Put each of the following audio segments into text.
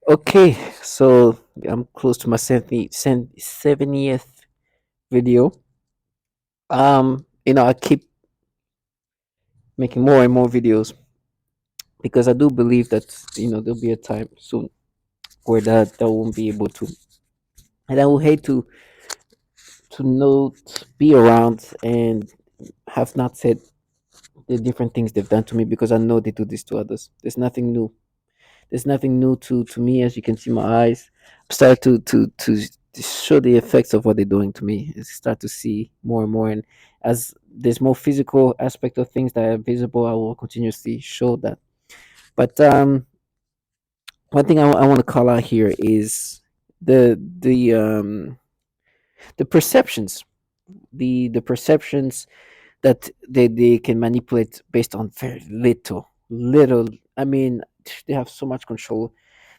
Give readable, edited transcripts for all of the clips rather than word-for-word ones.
Okay, so I'm close to my 70th video. I keep making more and more videos because I do believe that there'll be a time soon where that won't be able to, and I will hate to not be around and have not said the different things they've done to me because I know they do this to others. There's nothing new. There's nothing new to me. As you can see, my eyes start to show the effects of what they're doing to me. I start to see more and more, and as there's more physical aspect of things that are visible, I will continuously show that. But one thing I want to call out here is the perceptions, the perceptions that they can manipulate based on very little. I mean, they have so much control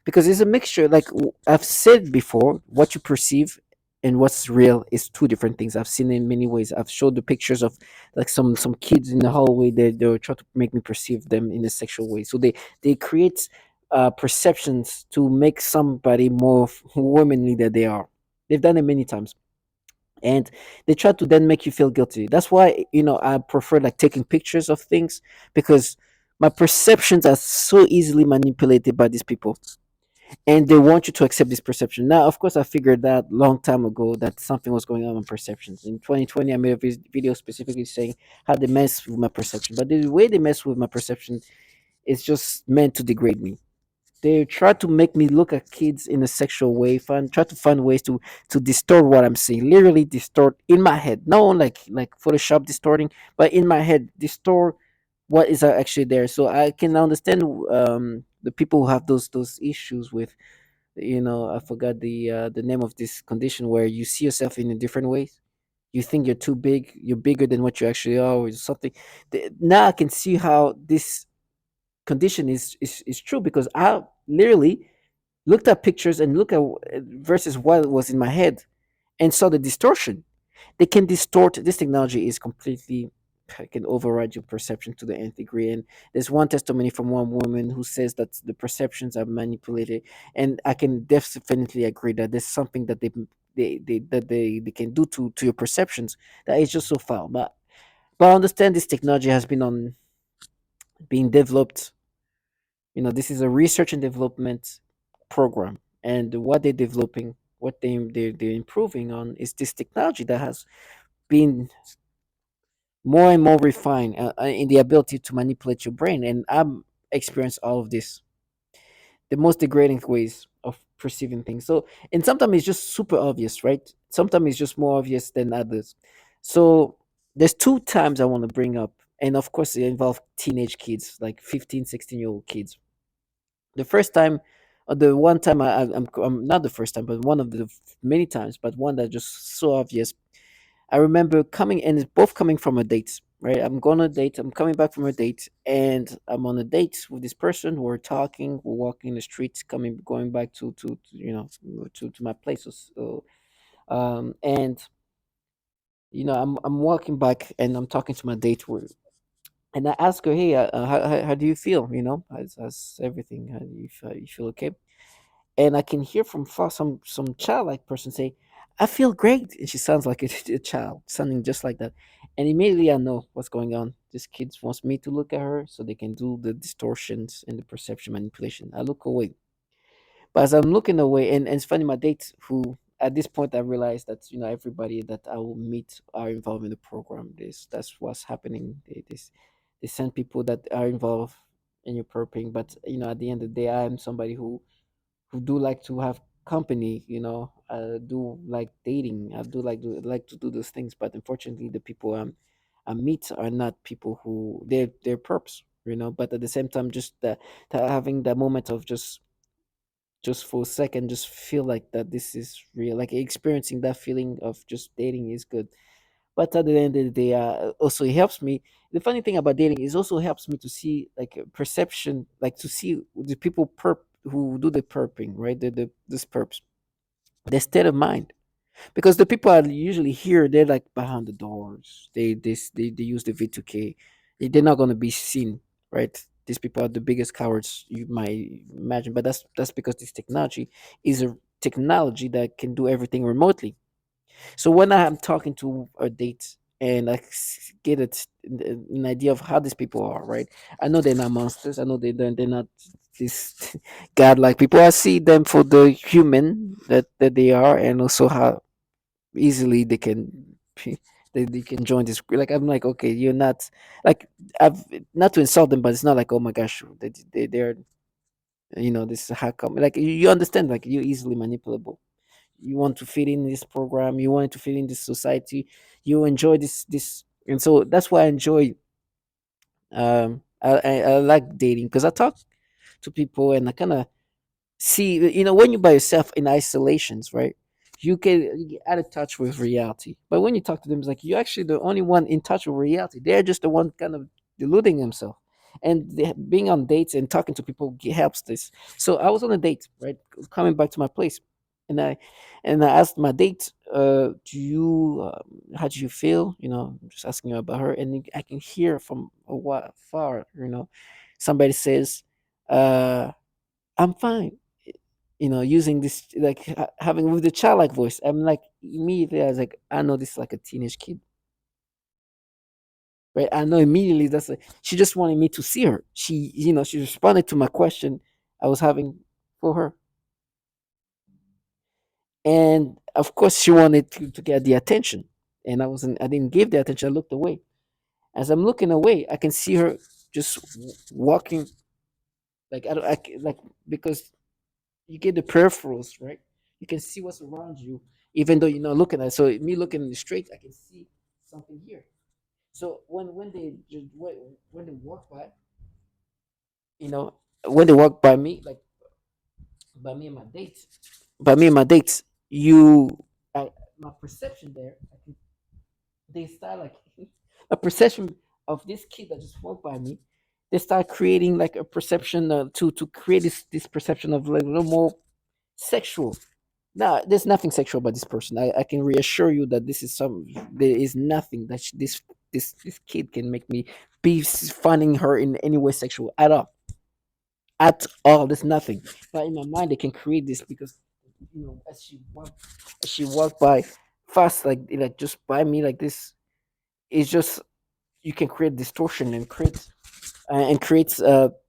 because it's a mixture. Like I've said before, what you perceive and what's real is two different things. I've seen it in many ways. I've showed the pictures of like some kids in the hallway. They were trying to make me perceive them in a sexual way. So they create perceptions to make somebody more womanly than they are. They've done it many times, and they try to then make you feel guilty. That's why I prefer like taking pictures of things, because my perceptions are so easily manipulated by these people, and they want you to accept this perception. Now, of course, I figured that long time ago that something was going on with perceptions. In 2020, I made a video specifically saying how they mess with my perception, but the way they mess with my perception is just meant to degrade me. They try to make me look at kids in a sexual way, try to find ways to distort what I'm seeing, literally distort in my head, not only like Photoshop distorting, but in my head distort what is actually there. So I can understand the people who have those issues with, I forgot the name of this condition where you see yourself in a different ways. You think you're too big, you're bigger than what you actually are, or something. Now I can see how this condition is true, because I literally looked at pictures and look at versus what was in my head and saw the distortion. They can distort. This technology is completely can override your perception to the nth degree. And there's one testimony from one woman who says that the perceptions are manipulated, and I can definitely agree that there's something that they can do to your perceptions that is just so foul. But I understand this technology has been on being developed. This is a research and development program, and what they're developing, what they're improving on, is this technology that has been more and more refined in the ability to manipulate your brain. And I'm experienced all of this, the most degrading ways of perceiving things. So, and sometimes it's just super obvious, right? Sometimes it's just more obvious than others. So there's two times I want to bring up, and of course it involve teenage kids, like 15, 16-year-old kids. The first time, or the one time, I'm not the first time, but one of the many times, but one that just so obvious. I remember coming, and it's both coming from a date, right? I'm going on a date. I'm coming back from a date, and I'm on a date with this person. We're talking. We're walking the streets, going back to my place. So, and I'm walking back, and I'm talking to my date. And I ask her, "Hey, how do you feel? How's everything? How do you feel okay?" And I can hear from far some childlike person say, "I feel great," and she sounds like a child, sounding just like that. And immediately I know what's going on. This kid wants me to look at her so they can do the distortions and the perception manipulation. I look away, but as I'm looking away, and it's funny, my date, who at this point I realized that everybody that I will meet are involved in the program. That's what's happening. They send people that are involved in your perping, but at the end of the day, I am somebody who do like to have company. I do like dating. I do like to do those things, but unfortunately, the people I meet are not people who they're perps. But at the same time, just having that moment of just for a second, just feel like that this is real, like experiencing that feeling of just dating is good. But at the end of the day, also it helps me. The funny thing about dating is also helps me to see like a perception, like to see the people who do the perping, right? This perps, their state of mind. Because the people are usually here, they're like behind the doors. They use the V2K. They're not gonna be seen, right? these people are the biggest cowards you might imagine, but that's because this technology is a technology that can do everything remotely. So when I'm talking to a date and get an idea of how these people are, right? I know they're not monsters. I know they're not this godlike people. I see them for the human that they are, and also how easily they can they can join this group. Like I'm like, okay, you're not like I've not to insult them, but it's not like oh my gosh, they're this how come like you understand like you're easily manipulable. You want to fit in this program, you want to fit in this society, you enjoy this, and so that's why I enjoy I like dating because I talk to people and I kind of see when you're by yourself in isolations, right? You get out of touch with reality, but when you talk to them it's like you're actually the only one in touch with reality. They're just the one kind of deluding themselves, and being on dates and talking to people helps this. So I was on a date, right, coming back to my place, and I asked my date, do you how do you feel, just asking her about her, and I can hear from a while far, somebody says, I'm fine, using this like having with the childlike voice. I'm like immediately I was like, I know this is like a teenage kid, right? I know immediately that's like she just wanted me to see her. She responded to my question I was having for her, and of course she wanted to get the attention, and I didn't give the attention. I looked away. As I'm looking away, I can see her just walking like I don't like because you get the peripherals, right? You can see what's around you, even though you're not looking at it. So me looking straight, I can see something here. So when they walk by, you know, when they walk by me, like by me and my dates, by me and my dates, you, my perception there, they start like a perception of this kid that just walked by me. They start creating like a perception to create this perception of like a little more sexual. No, there's nothing sexual about this person. I can reassure you that there is nothing that this kid can make me be finding her in any way sexual at all. At all. There's nothing. But in my mind, they can create this because as she walked by fast, like just by me like this. It's just you can create distortion and creates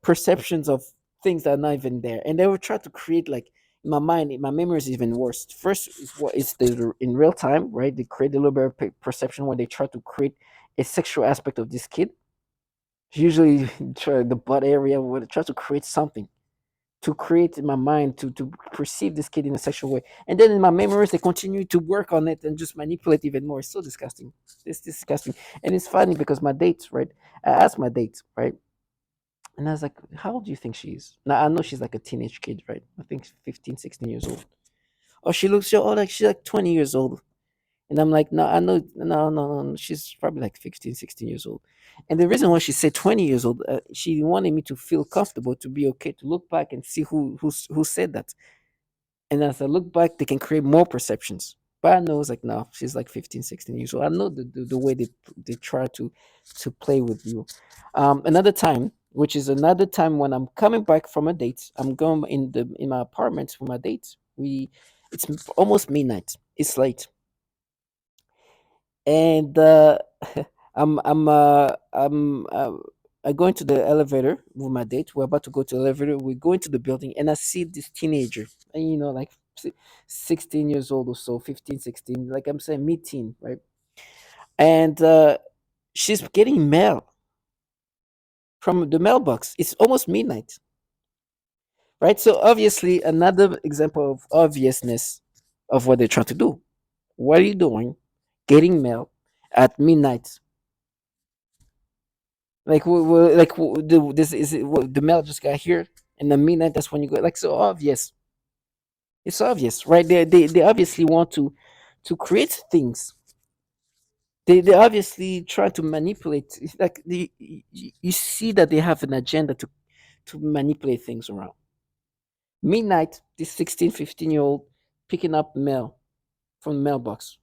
perceptions of things that are not even there. And they will try to create like in my mind, my memory is even worse. First is what is the in real time, right? They create a little bit of perception where they try to create a sexual aspect of this kid. Usually, try the butt area where they try to create something to create in my mind to perceive this kid in a sexual way. And then in my memories, they continue to work on it and just manipulate even more. It's so disgusting. It's disgusting. And it's funny because my dates, right? I asked my dates, right? And I was like, how old do you think she is? Now, I know she's like a teenage kid, right? I think 15, 16 years old. Oh, she looks so old, like she's like 20 years old. And I'm like, no, I know, no, no, no, no. She's probably like 15, 16 years old. And the reason why she said 20 years old, she wanted me to feel comfortable, to be okay, to look back and see who said that. And as I look back, they can create more perceptions. But I know it's like, no, she's like 15, 16 years old. I know the way they try to play with you. Another time, which is another time when I'm coming back from a date, I'm going in my apartment for my date. It's almost midnight. It's late, and I go into the elevator with my date. We're about to go to the elevator. We go into the building, and I see this teenager, and like 16 years old or so, 15, 16. Like I'm saying, mid-teen, right? And she's getting mail from the mailbox. It's almost midnight, right? So obviously, another example of obviousness of what they're trying to do. What are you doing? Getting mail at midnight. Like, this is it, the mail just got here, and the midnight. That's when you go. Like, so obvious. It's obvious, right? They obviously want to create things. They obviously try to manipulate. It's like you see that they have an agenda to manipulate things around. Midnight, this 16, 15-year old picking up mail from the mailbox.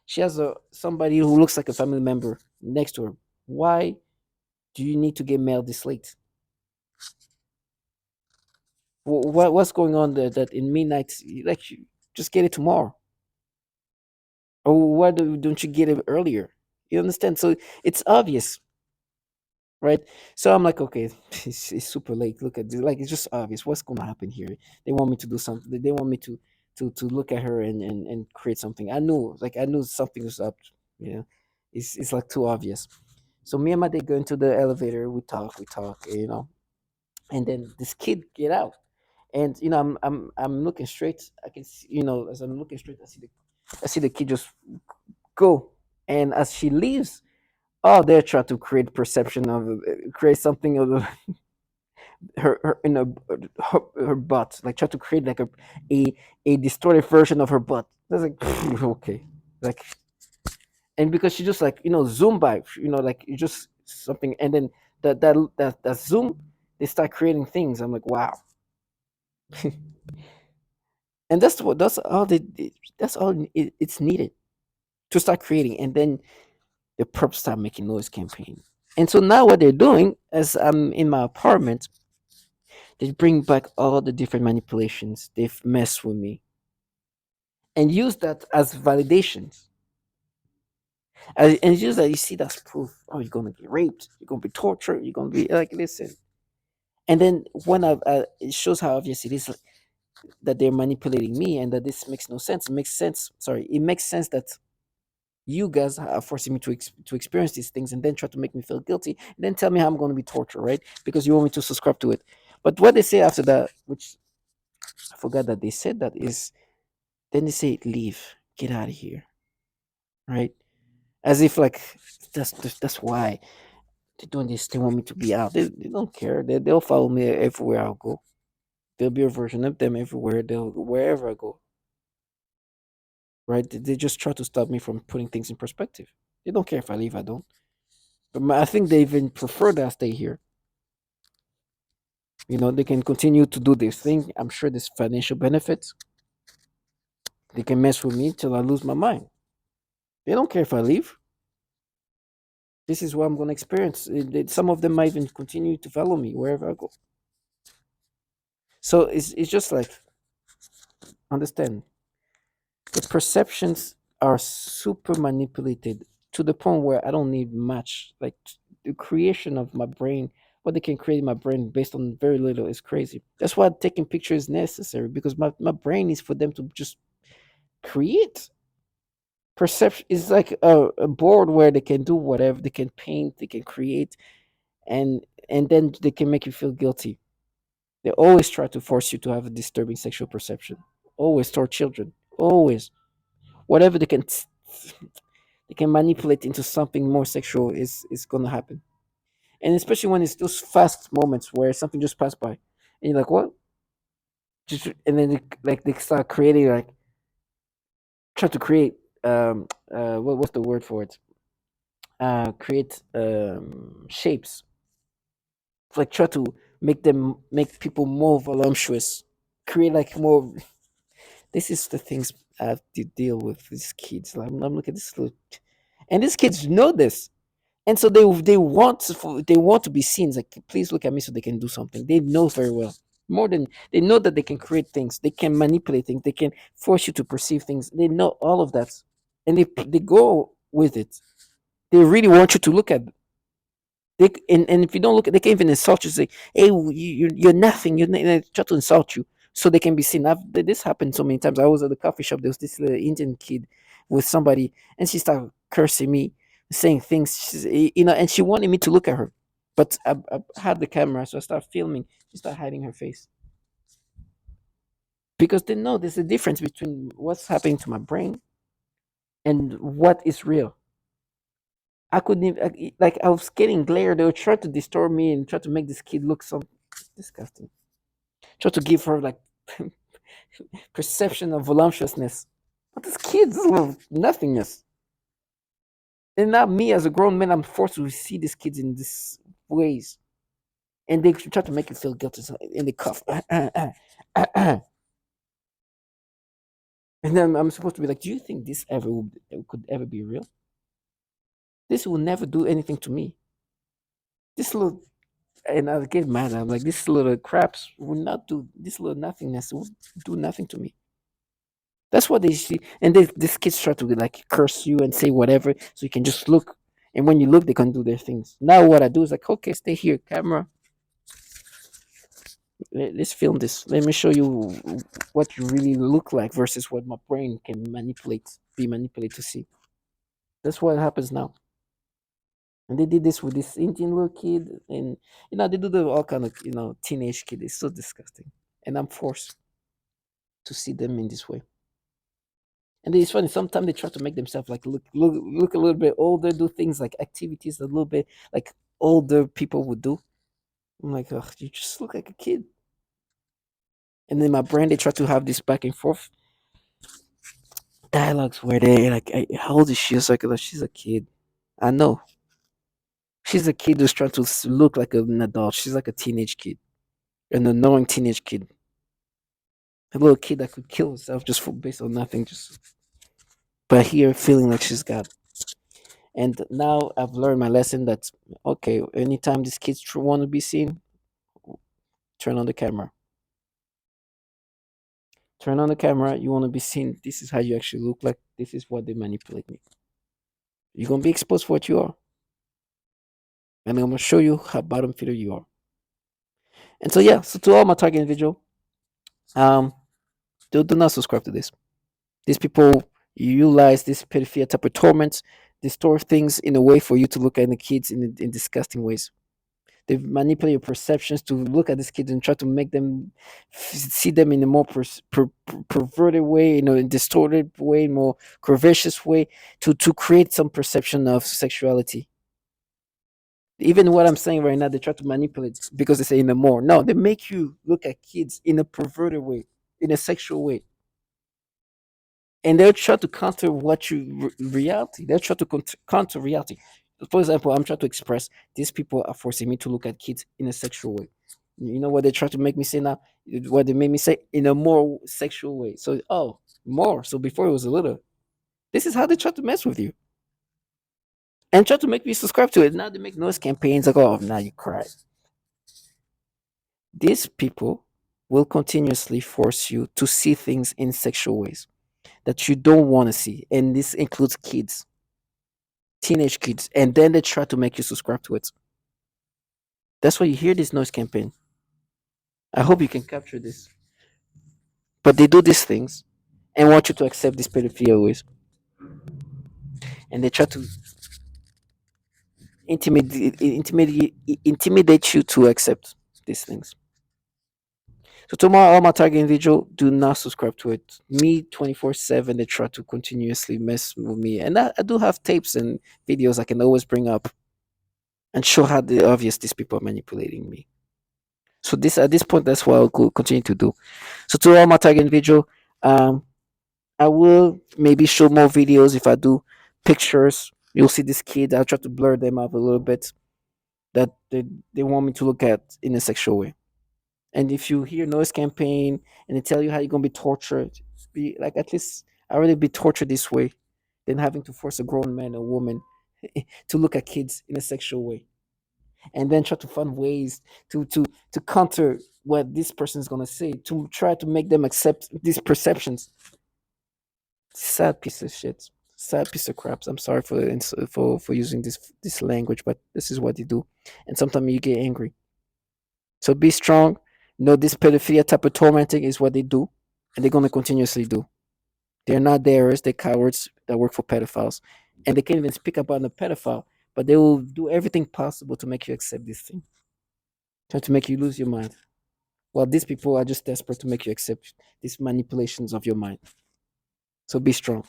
She has somebody who looks like a family member next to her. Why do you need to get mail this late? What's going on there that in midnight, like, you just get it tomorrow? Or why don't you get it earlier? You understand? So it's obvious, right? So I'm like, okay, it's super late. Look at this. Like, it's just obvious. What's going to happen here? They want me to do something. They want me to look at her and create something. I knew something was up. You know, it's like too obvious. So me and my dad go into the elevator. We talk. And then this kid get out, and I'm looking straight. I can see, as I'm looking straight, I see the kid just go, and as she leaves, oh, they're trying to create perception of create something of her in her butt, like try to create like a a distorted version of her butt. That's like okay, like, and because she just like zoom by, like you just something, and then that zoom, they start creating things. I'm like, wow. And that's all it's needed to start creating, and then the perps start making noise campaign. And so now what they're doing, as I'm in my apartment, they bring back all the different manipulations they've messed with me and use that as validations. And use that, you see, that's proof. Oh, you're gonna get raped, you're gonna be tortured, you're gonna be like, listen. And then when it shows how obvious it is, like, that they're manipulating me, and that this makes no sense. It makes sense. Sorry, it makes sense that you guys are forcing me to experience these things, and then try to make me feel guilty, and then tell me how I'm going to be tortured, right? Because you want me to subscribe to it. But what they say after that, which I forgot that they said, that is, then they say, leave, get out of here, right? As if like that's why they're doing this. They want me to be out. They don't care. They'll follow me everywhere I'll go. There'll be a version of them everywhere. They'll wherever I go, right? They just try to stop me from putting things in perspective. They don't care if I leave. I don't. But I think they even prefer that I stay here. They can continue to do this thing. I'm sure there's financial benefits. They can mess with me till I lose my mind. They don't care if I leave. This is what I'm going to experience. Some of them might even continue to follow me wherever I go. So it's just like, understand, the perceptions are super manipulated to the point where I don't need much. Like, the creation of my brain, what they can create in my brain based on very little, is crazy. That's why taking pictures is necessary, because my brain is for them to just create. Perception is like a board where they can do whatever, they can paint, they can create, and then they can make you feel guilty. They always try to force you to have a disturbing sexual perception. Always toward children. Always. Whatever they can manipulate into something more sexual is gonna happen. And especially when it's those fast moments where something just passed by. And you're like, what? And then they start creating, like, try to create what's the word for it? Create shapes. Like, try to make people more voluptuous. Create like more. This is the things I have to deal with these kids. Like, I'm looking at this little, and these kids know this, and so they want to be seen. It's like, please look at me, so they can do something. They know very well, more than they know, that they can create things, they can manipulate things, they can force you to perceive things. They know all of that, and they go with it. They really want you to look at. And if you don't look, they can even insult you. Say, "Hey, you're nothing." They try to insult you so they can be seen. This happened so many times. I was at the coffee shop. There was this little Indian kid with somebody, and she started cursing me, saying things. And she wanted me to look at her, but I had the camera, so I started filming. She started hiding her face, because they know there's a difference between what's happening to my brain and what is real. I couldn't even, like, I was getting glare. They were trying to distort me and try to make this kid look so disgusting. Try to give her like perception of voluptuousness. But this kid's little nothingness. And now me as a grown man, I'm forced to see these kids in these ways. And they try to make you feel guilty, and they cuff. And then I'm supposed to be like, do you think this could ever be real? This will never do anything to me. This little. And I get mad. I'm like, this little craps will not do this little nothingness will do nothing to me. That's what they see. And these kids try to like curse you and say whatever so you can just look. And when you look, they can do their things. Now what I do is like, okay, stay here, camera. Let's film this. Let me show you what you really look like versus what my brain can be manipulated to see. That's what happens now. And they did this with this Indian little kid, and they do the all kind of teenage kid. It's so disgusting, and I'm forced to see them in this way. And it's funny. Sometimes they try to make themselves like look a little bit older, do things like activities a little bit like older people would do. I'm like, oh, you just look like a kid. And in my brain, they try to have this back and forth dialogues where they like, how old is she? It's like, "Oh, she's a kid. I know she's a kid who's trying to look like an adult. She's like a teenage kid, an annoying teenage kid, a little kid that could kill herself just for based on nothing, just but here feeling like she's got. And now I've learned my lesson that okay, anytime these kids want to be seen, turn on the camera. Turn on the camera. You want to be seen. This is how you actually look like. This is what they manipulate me. You're gonna be exposed for what you are, and I'm gonna show you how bottom feeder you are. And so yeah, so to all my target individual, um, do not subscribe to this. These people utilize this pedophilia type of torment, distort things in a way for you to look at the kids in disgusting ways. They manipulate your perceptions to look at these kids and try to make them see them in a more perverted way, in distorted way, more curvaceous way, to create some perception of sexuality. Even what I'm saying right now, they try to manipulate because they say in a more. No, they make you look at kids in a perverted way, in a sexual way, and they'll try to counter what reality. They'll try to counter reality. For example, I'm trying to express these people are forcing me to look at kids in a sexual way. You know what they try to make me say now? What they made me say in a more sexual way. So, oh, more. So before it was a little. This is how they try to mess with you and try to make me subscribe to it. Now they make noise campaigns like, oh, now you cry. These people will continuously force you to see things in sexual ways that you don't want to see. And this includes kids, teenage kids. And then they try to make you subscribe to it. That's why you hear this noise campaign. I hope you can capture this. But they do these things and want you to accept this pedophilia ways. And they try to intimidate you to accept these things. So tomorrow, all my target individual, do not subscribe to it. Me 24/7, they try to continuously mess with me. And I do have tapes and videos I can always bring up and show how obvious these people are manipulating me. So this at this point, that's what I'll continue to do. So to all my target individual, um, I will maybe show more videos if I do pictures. You'll see this kid. I'll try to blur them up a little bit that they want me to look at in a sexual way. And if you hear noise campaign and they tell you how you're gonna be tortured, be like at least I'd rather be tortured this way than having to force a grown man or woman to look at kids in a sexual way. And then try to find ways to counter what this person is gonna say, to try to make them accept these perceptions. Sad piece of shit. Sad piece of crap. I'm sorry for using this language, but this is what they do. And sometimes you get angry. So be strong. Know this pedophilia type of tormenting is what they do, and they're gonna continuously do. They're not dares, they're cowards that work for pedophiles. And they can't even speak about the pedophile, but they will do everything possible to make you accept this thing. Trying to make you lose your mind. Well, these people are just desperate to make you accept these manipulations of your mind. So be strong.